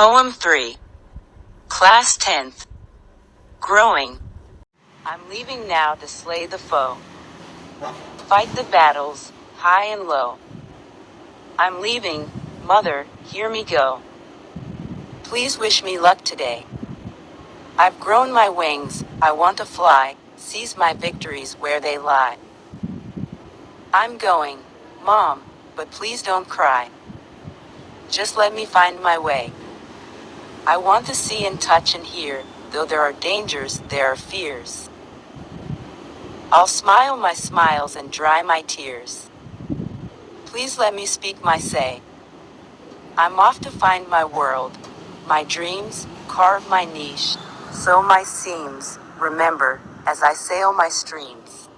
Poem 3. Class 10th. Growing. I'm leaving now to slay the foe. Fight the battles, high and low. I'm leaving, mother, hear me go. Please wish me luck today. I've grown my wings, I want to fly, seize my victories where they lie. I'm going, Mom, but please don't cry. Just let me find my way. I want to see and touch and hear, though there are dangers, there are fears. I'll smile my smiles and dry my tears. Please let me speak my say. I'm off to find my world, my dreams, carve my niche, sow my seams, remember, as I sail my streams.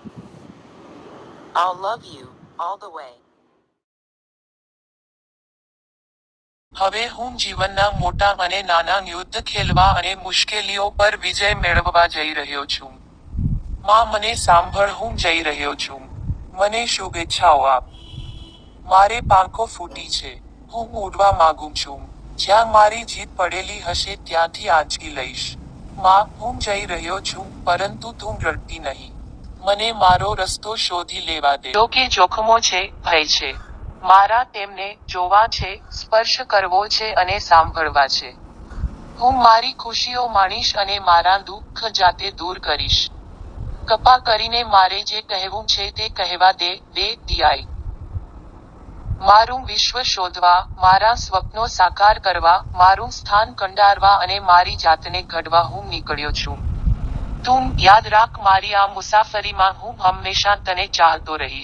I'll love you, all the way. હવે હું જીવનના મોટા અને નાના યુદ્ધ ખેલવા અને મુશ્કેલીઓ પર વિજય મેળવવા જઈ રહ્યો છું. માં મને સાંભળ, હું જઈ રહ્યો છું. મને શુભેચ્છાઓ આપ. મારે પાંખો ફૂટી છે. હું ઉડવા માંગુ છું. જ્યાં મારી જીત પડેલી હશે ત્યાંથી આંચકી લઈશ. માં, હું જઈ રહ્યો છું, પરંતુ તું રડતી નહીં. મને મારો રસ્તો શોધી લેવા દે. જો કે જોખમો છે, ભય છે. મારા તેમને જોવા છે, સ્પર્શ કરવો છે અને સાંભળવા છે. હું મારી ખુશીઓ માણીશ અને મારા દુઃખ જાતે દૂર કરીશ. કૃપા કરીને મારે જે કહેવું છે તે કહેવા દે, દિયાઈ. મારું વિશ્વ શોધવા, મારા સ્વપ્નો સાકાર કરવા, મારું સ્થાન કંડારવા અને મારી જાતને ઘડવા હું નીકળ્યો છું. તું યાદ રાખ, મારી આ મુસાફરીમાં હું હંમેશા તને ચાહતો રહીશ.